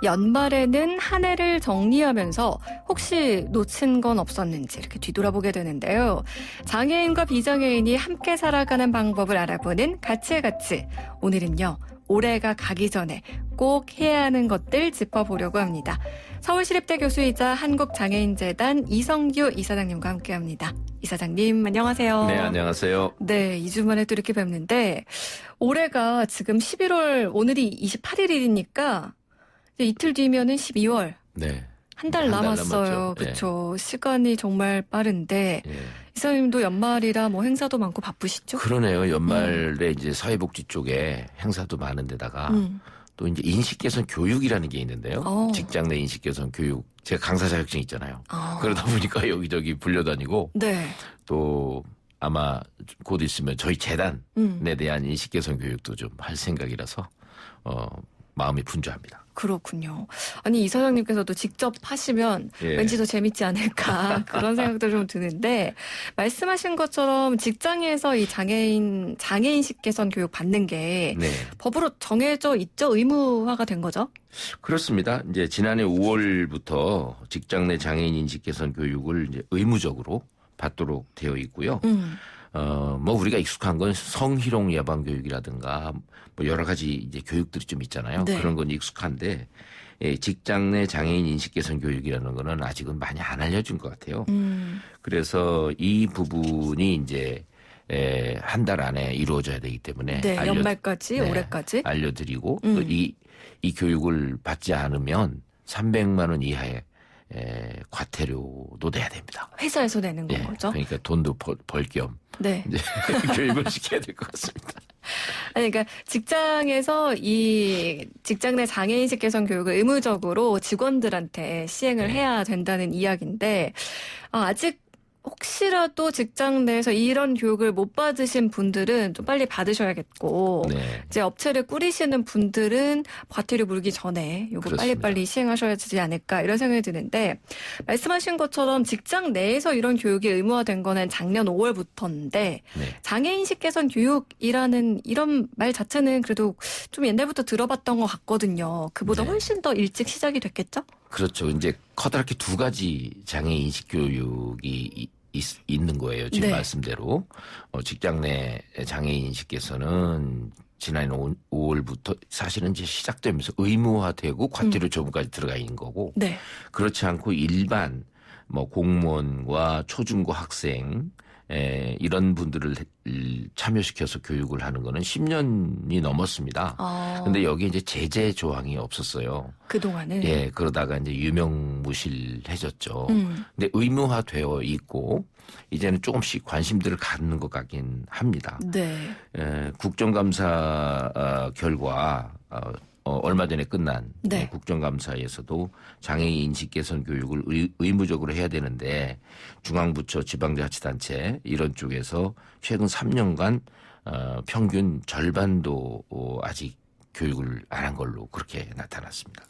연말에는 한 해를 정리하면서 혹시 놓친 건 없었는지 이렇게 뒤돌아보게 되는데요. 장애인과 비장애인이 함께 살아가는 방법을 알아보는 가치의 가치. 오늘은요, 올해가 가기 전에 꼭 해야 하는 것들 짚어보려고 합니다. 서울시립대 교수이자 한국장애인재단 이성규 이사장님과 함께합니다. 이사장님 안녕하세요. 네, 안녕하세요. 네, 2주 만에 또 이렇게 뵙는데 올해가 지금 11월 오늘이 28일이니까 이틀 뒤면은 12월. 네. 한 달 남았어요. 그렇죠. 네. 시간이 정말 빠른데 이사님도 연말이라 뭐 행사도 많고 바쁘시죠? 그러네요. 연말에 이제 사회복지 쪽에 행사도 많은 데다가 또 이제 인식 개선 교육이라는 게 있는데요. 직장 내 인식 개선 교육. 제가 강사 자격증 있잖아요. 그러다 보니까 여기저기 불려다니고 네. 또 아마 곧 있으면 저희 재단에 대한 인식 개선 교육도 좀 할 생각이라서 마음이 분주합니다. 그렇군요. 아니 이사장님께서도 직접 하시면 왠지 더 재밌지 않을까 그런 생각도 좀 드는데 말씀하신 것처럼 직장에서 이 장애인식 개선 교육 받는 게 법으로 정해져 있죠? 의무화가 된 거죠? 그렇습니다. 이제 지난해 5월부터 직장 내 장애인 인식 개선 교육을 이제 의무적으로 받도록 되어 있고요. 뭐 우리가 익숙한 건 성희롱 예방 교육이라든가 뭐 여러 가지 이제 교육들이 좀 있잖아요. 네. 그런 건 익숙한데 직장 내 장애인 인식 개선 교육이라는 거는 아직은 많이 안 알려진 것 같아요. 그래서 이 부분이 이제 한 달 안에 이루어져야 되기 때문에 연말까지 올해까지 알려드리고 또 이 교육을 받지 않으면 300만 원 이하의 과태료도 내야 됩니다. 회사에서 내는 거죠? 그러니까 돈도 벌 겸 이제 교육을 시켜야 될 것 같습니다. 아니, 그러니까 직장에서 이 직장 내 장애인식 개선 교육을 의무적으로 직원들한테 시행을 해야 된다는 이야기인데 아직 혹시라도 직장 내에서 이런 교육을 못 받으신 분들은 좀 빨리 받으셔야겠고 이제 업체를 꾸리시는 분들은 과태료 물기 전에 이거 빨리빨리 시행하셔야 되지 않을까 이런 생각이 드는데 말씀하신 것처럼 직장 내에서 이런 교육이 의무화된 거는 작년 5월부터인데 장애인식 개선 교육이라는 이런 말 자체는 그래도 좀 옛날부터 들어봤던 것 같거든요. 그보다 훨씬 더 일찍 시작이 됐겠죠? 그렇죠. 이제 커다랗게 두 가지 장애인식 교육이 있는 거예요. 지금 말씀대로. 직장 내 장애인식께서는 지난 5월부터 사실은 이제 시작되면서 의무화되고 과태료 처분까지 들어가 있는 거고 그렇지 않고 일반 뭐 공무원과 초중고 학생 이런 분들을 참여시켜서 교육을 하는 거는 10년이 넘었습니다. 근데 여기에 이제 제재 조항이 없었어요. 그동안은? 그러다가 이제 유명무실해졌죠. 근데 의무화되어 있고, 이제는 조금씩 관심들을 갖는 것 같긴 합니다. 국정감사 결과, 얼마 전에 끝난 국정감사에서도 장애인 인식 개선 교육을 의무적으로 해야 되는데 중앙부처 지방자치단체 이런 쪽에서 최근 3년간 평균 절반도 아직 교육을 안 한 걸로 그렇게 나타났습니다.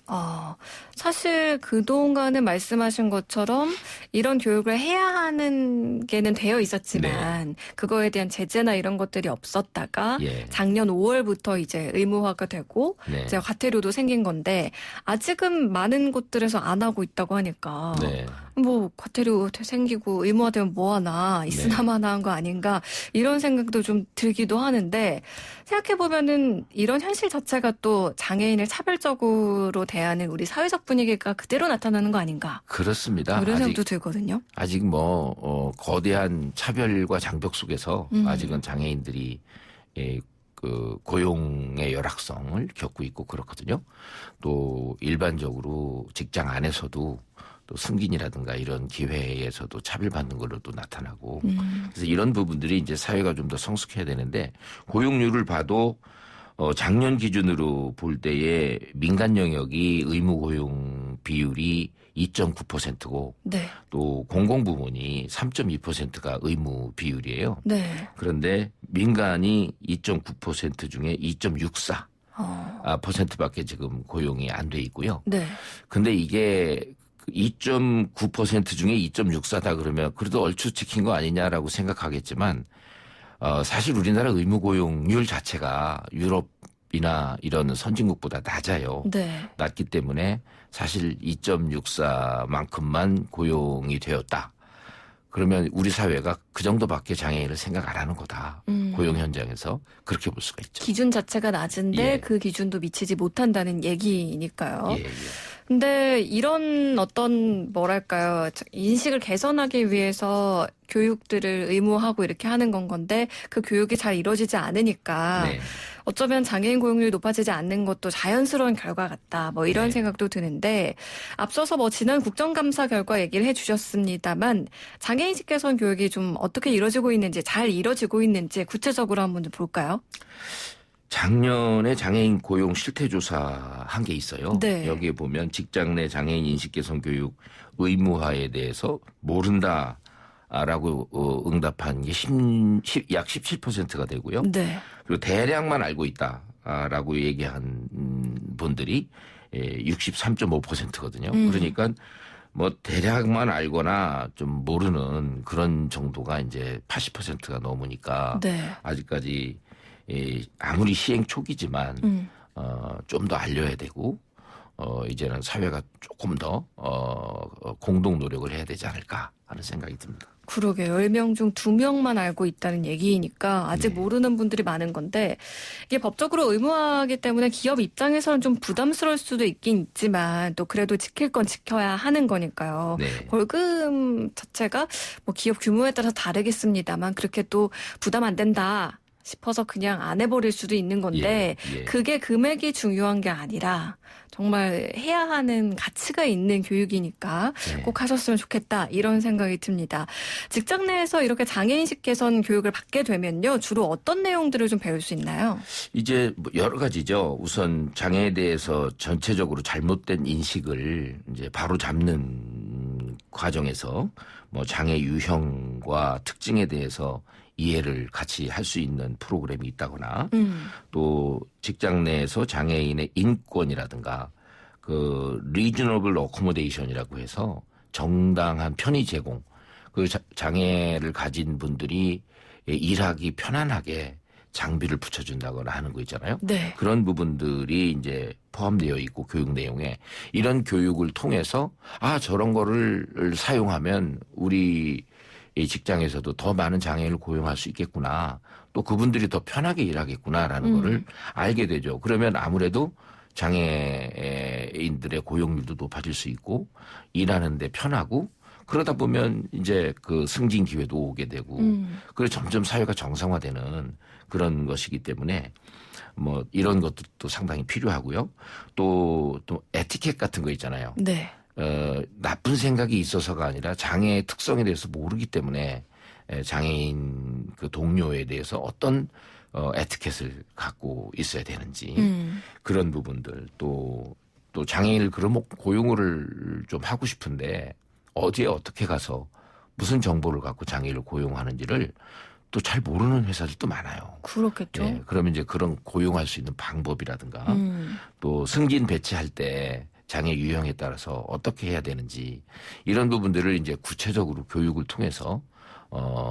사실 그동안은 말씀하신 것처럼 이런 교육을 해야 하는 게는 되어 있었지만 그거에 대한 제재나 이런 것들이 없었다가 작년 5월부터 이제 의무화가 되고 이제 과태료도 생긴 건데 아직은 많은 곳들에서 안 하고 있다고 하니까 뭐 과태료 생기고 의무화되면 뭐하나 있으나마나 한 거 아닌가 이런 생각도 좀 들기도 하는데 생각해보면은 이런 현실 자체가 또 장애인을 차별적으로 대하는 우리 사회적 분위기가 그대로 나타나는 거 아닌가. 그렇습니다. 이런 생각도 들거든요. 아직 뭐 거대한 차별과 장벽 속에서 아직은 장애인들이 그 고용의 열악성을 겪고 있고 그렇거든요. 또 일반적으로 직장 안에서도 또 승진이라든가 이런 기회에서도 차별받는 걸로 또 나타나고 그래서 이런 부분들이 이제 사회가 좀 더 성숙해야 되는데 고용률을 봐도 작년 기준으로 볼 때에 민간 영역이 의무 고용 비율이 2.9%고 또 공공부문이 3.2%가 의무 비율이에요. 그런데 민간이 2.9% 중에 2.64%밖에 지금 고용이 안 돼 있고요. 근데 이게 2.9% 중에 2.64다 그러면 그래도 얼추 지킨 거 아니냐라고 생각하겠지만 사실 우리나라 의무 고용률 자체가 유럽 유럽이나 이런 선진국보다 낮아요. 네. 낮기 때문에 사실 2.64만큼만 고용이 되었다. 그러면 우리 사회가 그 정도밖에 장애인을 생각 안 하는 거다. 고용 현장에서 그렇게 볼 수가 있죠. 기준 자체가 낮은데 예. 그 기준도 미치지 못한다는 얘기니까요. 예, 예. 근데 이런 어떤 뭐랄까요 인식을 개선하기 위해서 교육들을 의무화하고 이렇게 하는 건데 그 교육이 잘 이루어지지 않으니까 네. 어쩌면 장애인 고용률이 높아지지 않는 것도 자연스러운 결과 같다. 뭐 이런 네. 생각도 드는데 앞서서 뭐 지난 국정감사 결과 얘기를 해주셨습니다만 장애인식 개선 교육이 좀 어떻게 이루어지고 있는지 잘 이루어지고 있는지 구체적으로 한번 좀 볼까요? 작년에 장애인 고용 실태조사 한 게 있어요. 네. 여기에 보면 직장 내 장애인 인식 개선 교육 의무화에 대해서 모른다라고 응답한 게 약 17%가 되고요. 네. 그리고 대략만 알고 있다라고 얘기한 분들이 63.5%거든요. 그러니까 뭐 대략만 알거나 좀 모르는 그런 정도가 이제 80%가 넘으니까 네. 아직까지 아무리 시행 초기지만 좀 더 알려야 되고 이제는 사회가 조금 더 공동 노력을 해야 되지 않을까 하는 생각이 듭니다. 그러게요. 10명 중 2명만 알고 있다는 얘기니까 아직 네. 모르는 분들이 많은 건데 이게 법적으로 의무화하기 때문에 기업 입장에서는 좀 부담스러울 수도 있긴 있지만 또 그래도 지킬 건 지켜야 하는 거니까요. 네. 벌금 자체가 뭐 기업 규모에 따라서 다르겠습니다만 그렇게 또 부담 안 된다 싶어서 그냥 안 해버릴 수도 있는 건데 예, 예. 그게 금액이 중요한 게 아니라 정말 해야 하는 가치가 있는 교육이니까 네. 꼭 하셨으면 좋겠다 이런 생각이 듭니다. 직장 내에서 이렇게 장애인식 개선 교육을 받게 되면요. 주로 어떤 내용들을 좀 배울 수 있나요? 이제 뭐 여러 가지죠. 우선 장애에 대해서 전체적으로 잘못된 인식을 이제 바로 잡는 과정에서 뭐 장애 유형과 특징에 대해서 이해를 같이 할 수 있는 프로그램이 있다거나 또 직장 내에서 장애인의 인권이라든가 그 리저너블 어코모데이션이라고 해서 정당한 편의 제공 그 장애를 가진 분들이 일하기 편안하게 장비를 붙여준다거나 하는 거 있잖아요. 네. 그런 부분들이 이제 포함되어 있고 교육 내용에 이런 교육을 통해서 저런 거를 사용하면 우리 이 직장에서도 더 많은 장애인을 고용할 수 있겠구나. 또 그분들이 더 편하게 일하겠구나라는 거를 알게 되죠. 그러면 아무래도 장애인들의 고용률도 높아질 수 있고 일하는데 편하고 그러다 보면 이제 그 승진 기회도 오게 되고 그래서 점점 사회가 정상화되는 그런 것이기 때문에 뭐 이런 것도 상당히 필요하고요. 또 에티켓 같은 거 있잖아요. 네. 나쁜 생각이 있어서가 아니라 장애의 특성에 대해서 모르기 때문에 장애인 그 동료에 대해서 어떤 에티켓을 갖고 있어야 되는지 그런 부분들 또 장애인을 그럼 고용을 좀 하고 싶은데 어디에 어떻게 가서 무슨 정보를 갖고 장애인을 고용하는지를 또 잘 모르는 회사들도 많아요. 그렇겠죠. 예, 그러면 이제 그런 고용할 수 있는 방법이라든가 또 승진 배치할 때 장애 유형에 따라서 어떻게 해야 되는지 이런 부분들을 이제 구체적으로 교육을 통해서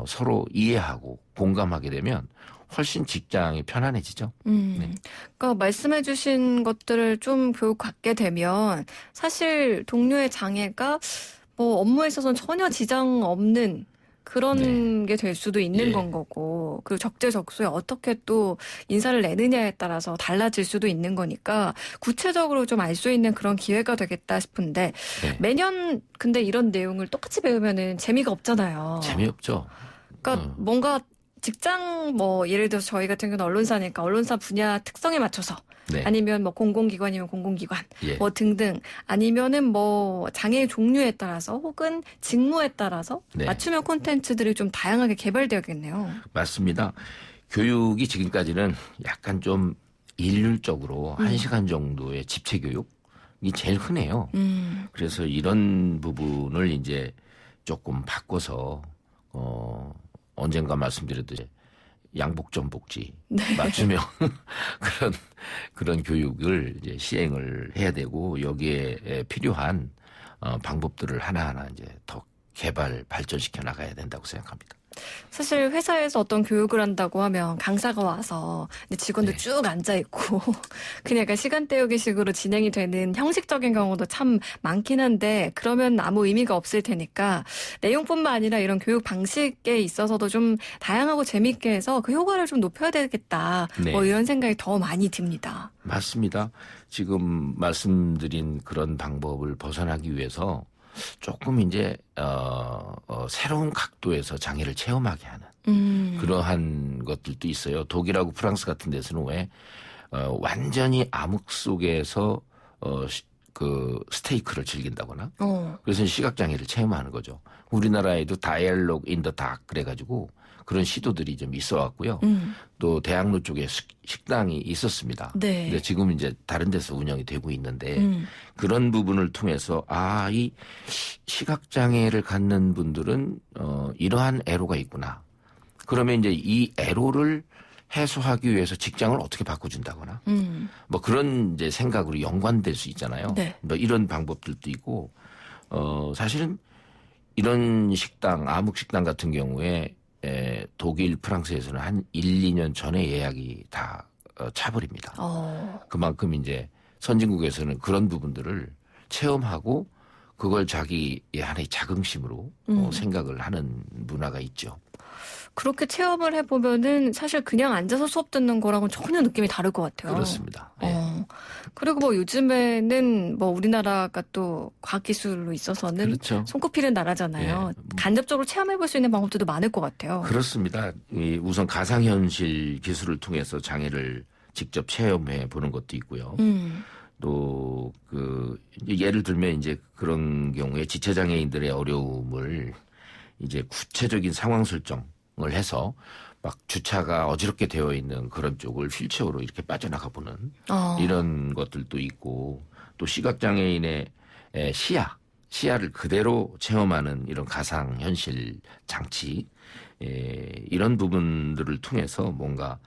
서로 이해하고 공감하게 되면 훨씬 직장이 편안해지죠. 네. 그러니까 말씀해주신 것들을 좀 교육 받게 되면 사실 동료의 장애가 뭐 업무에 있어서는 전혀 지장 없는 그런 게 될 수도 있는 예. 건 거고 그리고 적재적소에 어떻게 또 인사를 내느냐에 따라서 달라질 수도 있는 거니까 구체적으로 좀 알 수 있는 그런 기회가 되겠다 싶은데 네. 매년 근데 이런 내용을 똑같이 배우면은 재미가 없잖아요. 재미없죠. 그러니까 뭔가 직장 뭐 예를 들어서 저희 같은 경우는 언론사니까 언론사 분야 특성에 맞춰서 네. 아니면 뭐 공공기관이면 공공기관 예. 뭐 등등 아니면은 뭐 장애 종류에 따라서 혹은 직무에 따라서 네. 맞춤형 콘텐츠들이 좀 다양하게 개발되었겠네요. 맞습니다. 교육이 지금까지는 약간 좀 일률적으로 1시간 정도의 집체 교육이 제일 흔해요. 그래서 이런 부분을 이제 조금 바꿔서 언젠가 말씀드렸듯이 양복점복지 맞춤형 그런 교육을 이제 시행을 해야 되고 여기에 필요한 방법들을 하나하나 이제 더 개발 발전시켜 나가야 된다고 생각합니다. 사실 회사에서 어떤 교육을 한다고 하면 강사가 와서 근데 직원들 네. 쭉 앉아있고 그냥 약간 시간 때우기식으로 진행이 되는 형식적인 경우도 참 많긴 한데 그러면 아무 의미가 없을 테니까 내용뿐만 아니라 이런 교육 방식에 있어서도 좀 다양하고 재밌게 해서 그 효과를 좀 높여야 되겠다. 네. 뭐 이런 생각이 더 많이 듭니다. 맞습니다. 지금 말씀드린 그런 방법을 벗어나기 위해서 조금 이제 새로운 각도에서 장애를 체험하게 하는 그러한 것들도 있어요. 독일하고 프랑스 같은 데서는 왜 완전히 암흑 속에서 그 스테이크를 즐긴다거나 그래서 시각장애를 체험하는 거죠. 우리나라에도 다이얼로그 인 더 닥 그래가지고 그런 시도들이 좀 있어 왔고요. 또 대학로 쪽에 식당이 있었습니다. 네. 근데 지금 이제 다른 데서 운영이 되고 있는데 그런 부분을 통해서 이 시각장애를 갖는 분들은 이러한 애로가 있구나. 그러면 이제 이 애로를 해소하기 위해서 직장을 어떻게 바꿔준다거나 뭐 그런 이제 생각으로 연관될 수 있잖아요. 네. 뭐 이런 방법들도 있고 사실은 이런 식당, 암흑 식당 같은 경우에 독일, 프랑스에서는 한 1, 2년 전에 예약이 다 차버립니다. 그만큼 이제 선진국에서는 그런 부분들을 체험하고 그걸 자기의 하나의 자긍심으로 생각을 하는 문화가 있죠. 그렇게 체험을 해보면은 사실 그냥 앉아서 수업 듣는 거랑은 전혀 느낌이 다를 것 같아요. 그렇습니다. 네. 그리고 뭐 요즘에는 뭐 우리나라가 또 과학기술로 있어서는 그렇죠. 손꼽히는 나라잖아요. 네. 간접적으로 체험해볼 수 있는 방법들도 많을 것 같아요. 그렇습니다. 우선 가상현실 기술을 통해서 장애를 직접 체험해 보는 것도 있고요. 또 예를 들면 이제 그런 경우에 지체장애인들의 어려움을 이제 구체적인 상황 설정을 해서 막 주차가 어지럽게 되어 있는 그런 쪽을 휠체어로 이렇게 빠져나가 보는 이런 것들도 있고 또 시각장애인의 시야를 그대로 체험하는 이런 가상현실 장치 이런 부분들을 통해서 뭔가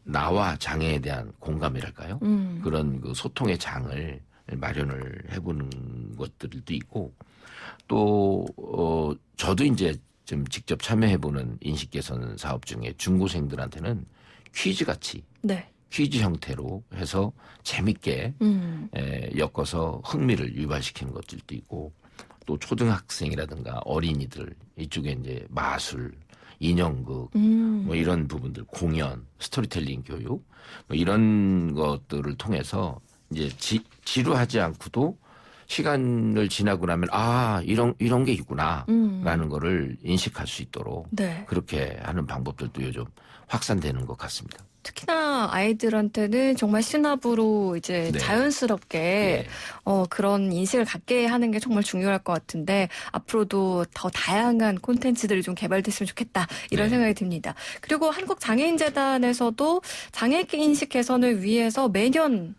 나와 장애에 대한 공감이랄까요? 그런 그 소통의 장을 마련을 해보는 것들도 있고 또 저도 이제 좀 직접 참여해보는 인식 개선 사업 중에 중고생들한테는 퀴즈 같이 네. 퀴즈 형태로 해서 재밌게 엮어서 흥미를 유발시키는 것들도 있고 또 초등학생이라든가 어린이들 이쪽에 이제 마술, 인형극 뭐 이런 부분들 공연, 스토리텔링 교육 뭐 이런 것들을 통해서 이제 지루하지 않고도 시간을 지나고 나면 이런 게 있구나라는 거를 인식할 수 있도록 네. 그렇게 하는 방법들도 요즘 확산되는 것 같습니다. 특히나 아이들한테는 정말 신압으로 이제 네. 자연스럽게 그런 인식을 갖게 하는 게 정말 중요할 것 같은데 앞으로도 더 다양한 콘텐츠들이 좀 개발됐으면 좋겠다 이런 네. 생각이 듭니다. 그리고 한국장애인재단에서도 장애인 인식 개선을 위해서 매년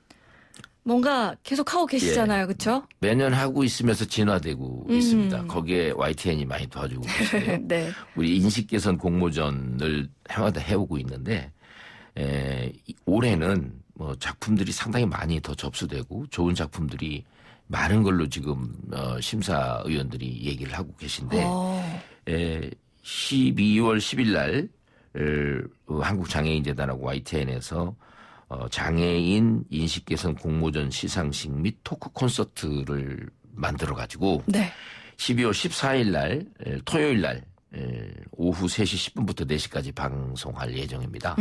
뭔가 계속 하고 계시잖아요. 그렇죠? 매년 하고 있으면서 진화되고 있습니다. 거기에 YTN이 많이 도와주고 계시고요. 네. 우리 인식 개선 공모전을 해마다 해오고 있는데 올해는 뭐 작품들이 상당히 많이 더 접수되고 좋은 작품들이 많은 걸로 지금 심사위원들이 얘기를 하고 계신데 12월 10일 날 한국장애인재단하고 YTN에서 장애인 인식 개선 공모전 시상식 및 토크 콘서트를 만들어 가지고 네. 12월 14일 날 토요일 날 오후 3시 10분부터 4시까지 방송할 예정입니다.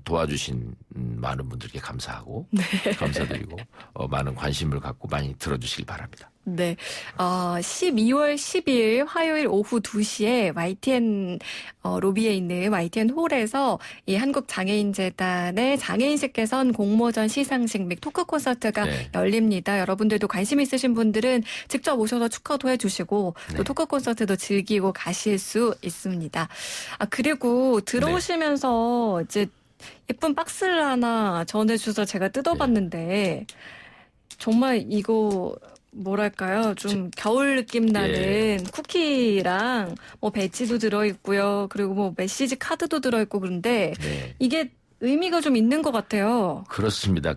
도와주신 많은 분들께 감사하고 감사드리고 많은 관심을 갖고 많이 들어주시기 바랍니다. 네. 12월 10일 화요일 오후 2시에 YTN 로비에 있는 YTN 홀에서 이 한국장애인재단의 장애인식 개선 공모전 시상식 및 토크 콘서트가 네. 열립니다. 여러분들도 관심 있으신 분들은 직접 오셔서 축하도 해주시고 또 토크 콘서트도 즐기고 가실 수 있습니다. 그리고 들어오시면서 이제 예쁜 박스를 하나 전해주셔서 제가 뜯어봤는데 정말 이거 뭐랄까요? 좀 겨울 느낌 나는 쿠키랑 뭐 배지도 들어있고요. 그리고 뭐 메시지 카드도 들어있고 그런데 이게 의미가 좀 있는 것 같아요. 그렇습니다.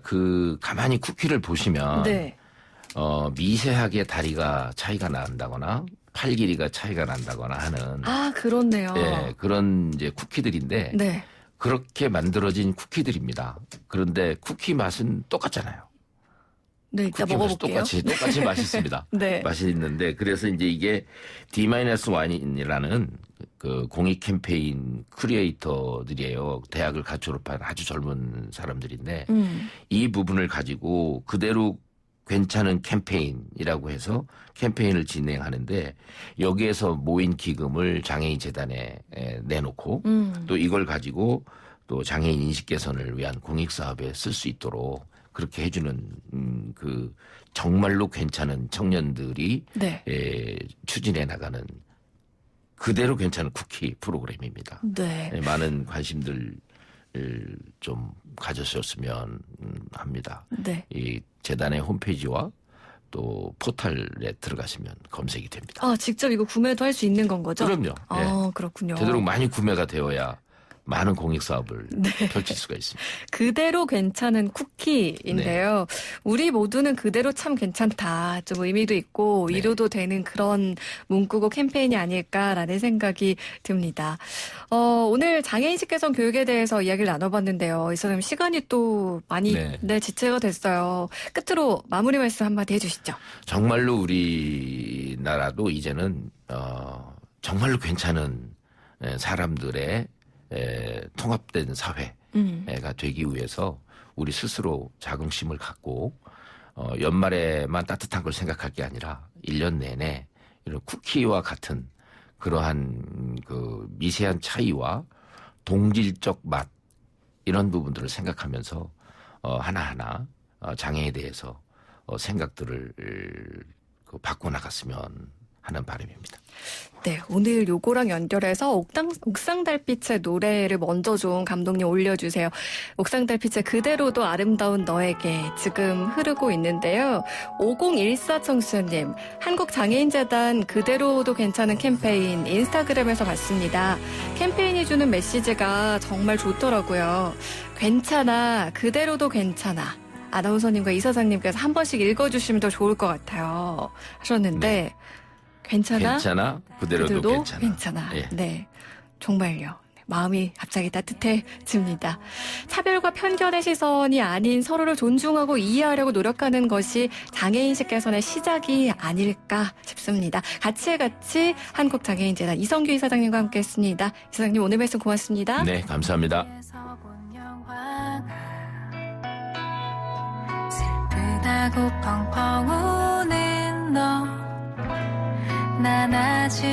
가만히 쿠키를 보시면 미세하게 다리가 차이가 난다거나 팔 길이가 차이가 난다거나 하는 아, 그렇네요. 예, 그런 이제 쿠키들인데 네. 그렇게 만들어진 쿠키들입니다. 그런데 쿠키 맛은 똑같잖아요. 네, 이따 쿠키 맛이 먹어볼게요. 똑같이 맛있습니다. 네. 맛있는데 그래서 이제 이게 D-1이라는 그 공익 캠페인 크리에이터들이에요. 대학을 갓 졸업한 아주 젊은 사람들인데 이 부분을 가지고 그대로 괜찮은 캠페인이라고 해서 캠페인을 진행하는데 여기에서 모인 기금을 장애인 재단에 내놓고 또 이걸 가지고 또 장애인 인식 개선을 위한 공익 사업에 쓸 수 있도록 그렇게 해주는 그 정말로 괜찮은 청년들이 네. 추진해 나가는 그대로 괜찮은 쿠키 프로그램입니다. 네. 많은 관심들 좀 가졌었으면 합니다. 네. 이 재단의 홈페이지와 또 포털에 들어가시면 검색이 됩니다. 아, 직접 이거 구매도 할 수 있는 건 거죠? 그럼요. 아, 그렇군요. 되도록 많이 구매가 되어야 많은 공익 사업을 펼칠 수가 있습니다. 그대로 괜찮은 쿠키인데요. 우리 모두는 그대로 참 괜찮다. 좀 의미도 있고 위로도 되는 그런 문구고 캠페인이 아닐까라는 생각이 듭니다. 오늘 장애인식 개선 교육에 대해서 이야기를 나눠봤는데요. 이사님 시간이 또 많이 지체가 됐어요. 끝으로 마무리 말씀 한마디 해주시죠. 정말로 우리나라도 이제는 정말로 괜찮은 사람들의 통합된 사회가 되기 위해서 우리 스스로 자긍심을 갖고 연말에만 따뜻한 걸 생각할 게 아니라 1년 내내 이런 쿠키와 같은 그러한 그 미세한 차이와 동질적 맛 이런 부분들을 생각하면서 하나하나 장애에 대해서 생각들을 바꿔나갔으면 하는 바람입니다. 네, 오늘 요거랑 연결해서 옥상달빛의 노래를 먼저 좀 감독님 올려주세요. 옥상달빛의 그대로도 아름다운 너에게 지금 흐르고 있는데요. 5014 청취자님, 한국장애인재단 그대로도 괜찮은 캠페인 인스타그램에서 봤습니다. 캠페인이 주는 메시지가 정말 좋더라고요. 괜찮아, 그대로도 괜찮아. 아나운서님과 이사장님께서 한 번씩 읽어주시면 더 좋을 것 같아요. 하셨는데 괜찮아? 그대로도 괜찮아. 예. 네, 정말요. 마음이 갑자기 따뜻해집니다. 차별과 편견의 시선이 아닌 서로를 존중하고 이해하려고 노력하는 것이 장애인식 개선의 시작이 아닐까 싶습니다. 같이 한국장애인재단 이성규 이사장님과 함께했습니다. 이사장님 오늘 말씀 고맙습니다. 네, 감사합니다. 슬프다고 펑펑 우는 너 난 아직